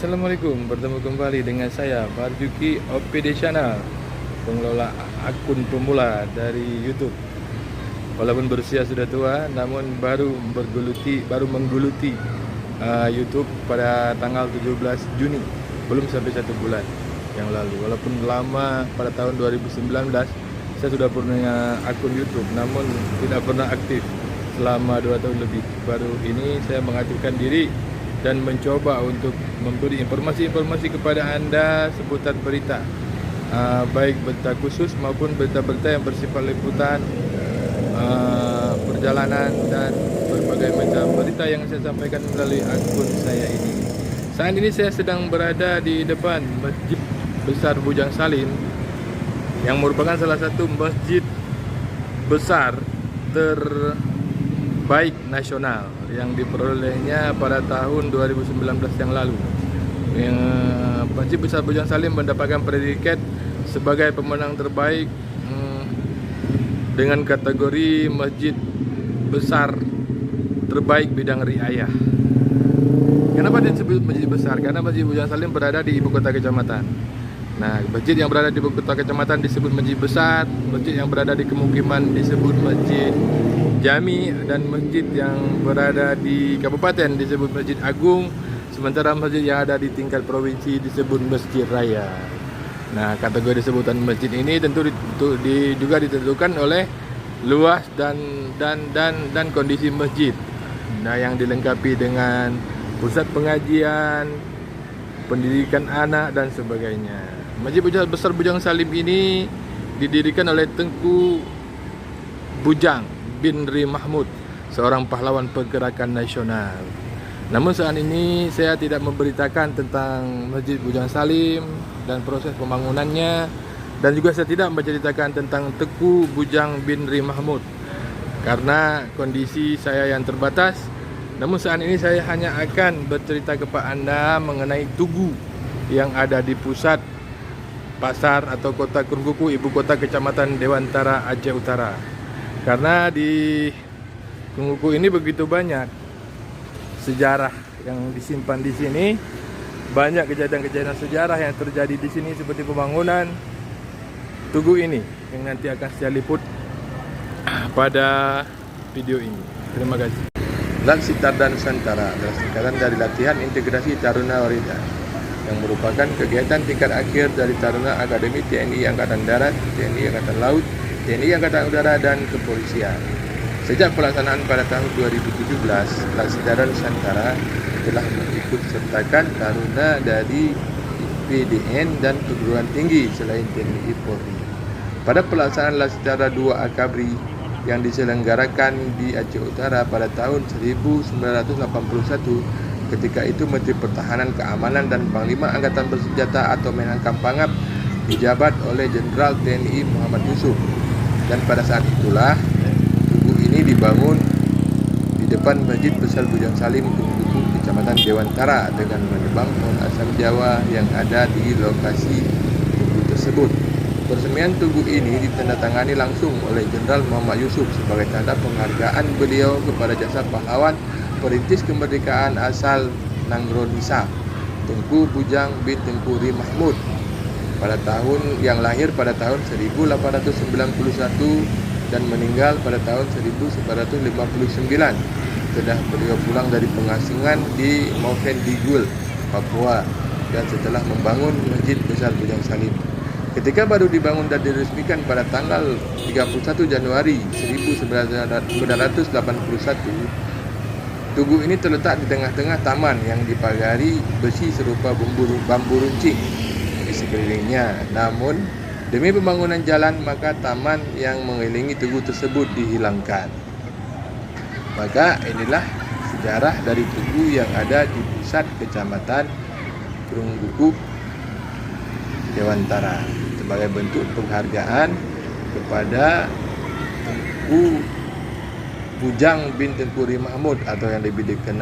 Assalamualaikum, bertemu kembali dengan saya Barjuki OPD Channel, pengelola akun pemula dari YouTube. Walaupun berusia sudah tua, namun baru menggeluti YouTube pada tanggal 17 Juni, belum sampai 1 bulan yang lalu. Walaupun lama, pada tahun 2019 saya sudah punya akun YouTube, namun tidak pernah aktif selama 2 tahun lebih. Baru ini saya mengaktifkan diri dan mencoba untuk memberi informasi-informasi kepada Anda seputar berita, baik berita khusus maupun berita-berita yang bersifat liputan, perjalanan, dan berbagai macam berita yang saya sampaikan melalui akun saya ini. Saat ini saya sedang berada di depan Masjid Besar Bujang Salim, yang merupakan salah satu masjid besar terbaik nasional yang diperolehnya pada tahun 2019 yang lalu. Masjid Besar Bujang Salim mendapatkan predikat sebagai pemenang terbaik dengan kategori masjid besar terbaik bidang riayah. Kenapa disebut masjid besar? Karena Masjid Bujang Salim berada di ibu kota kecamatan. Nah, masjid yang berada di ibu kota kecamatan disebut masjid besar, masjid yang berada di kemukiman disebut masjid jami, dan masjid yang berada di kabupaten disebut masjid agung, sementara masjid yang ada di tingkat provinsi disebut masjid raya. Nah, kategori sebutan masjid ini tentu juga ditentukan oleh luas dan kondisi masjid. Nah, yang dilengkapi dengan pusat pengajian, pendidikan anak, dan sebagainya. Masjid Besar Bujang Salim ini didirikan oleh Tengku Bujang bin Ri Mahmud, seorang pahlawan pergerakan nasional. Namun saat ini saya tidak memberitakan tentang Masjid Bujang Salim dan proses pembangunannya, dan juga saya tidak menceritakan tentang Tengku Bujang bin Ri Mahmud karena kondisi saya yang terbatas. Namun saat ini saya hanya akan bercerita kepada Anda mengenai tugu yang ada di pusat pasar atau kota Krungkuku, ibu kota kecamatan Dewantara, Aceh Utara. Karena di Krungkuku ini begitu banyak sejarah yang disimpan di sini, banyak kejadian-kejadian sejarah yang terjadi di sini seperti pembangunan tugu ini yang nanti akan saya liput pada video ini. Terima kasih. Laksitar dan Santara adalah singkatan dari Latihan Integrasi Taruna Orida, yang merupakan kegiatan tingkat akhir dari Taruna Akademi TNI Angkatan Darat, TNI Angkatan Laut, TNI Angkatan Udara, dan Kepolisian. Sejak pelaksanaan pada tahun 2017, Laksitar Nusantara telah mengikut sertakan taruna dari PDN dan perguruan tinggi selain TNI Polri. Pada pelaksanaan Laksitara 2 Akabri yang diselenggarakan di Aceh Utara pada tahun 1981, ketika itu Menteri Pertahanan, Keamanan, dan Panglima Angkatan Bersenjata atau Menangkap Pangap dijabat oleh Jenderal TNI Muhammad Yusuf. Dan pada saat itulah tugu ini dibangun di depan Masjid Besar Bujang Salim, Krungkuku, Kecamatan Dewantara, dengan menebang pohon asam Jawa yang ada di lokasi tugu tersebut. Peresmian tugu ini ditandatangani langsung oleh Jenderal Muhammad Yusuf sebagai tanda penghargaan beliau kepada jasa pahlawan perintis kemerdekaan asal Nangro-Nisa, Tengku Bujang bin Tengku Ri Mahmud, pada tahun yang lahir pada tahun 1891 dan meninggal pada tahun 1959. Setelah beliau pulang dari pengasingan di Movendigul, Papua, dan setelah membangun Masjid Besar Bujang Salim. Ketika baru dibangun dan diresmikan pada tanggal 31 Januari 1981, tugu ini terletak di tengah-tengah taman yang dipagari besi serupa bambu runcing di sekelilingnya. Namun, demi pembangunan jalan, maka taman yang mengelilingi tugu tersebut dihilangkan. Maka inilah sejarah dari tugu yang ada di pusat kecamatan Krungkuku, Dewantara, sebagai bentuk penghargaan kepada Tengku Bujang bin Tengku Ri Mahmud, atau yang lebih dikenal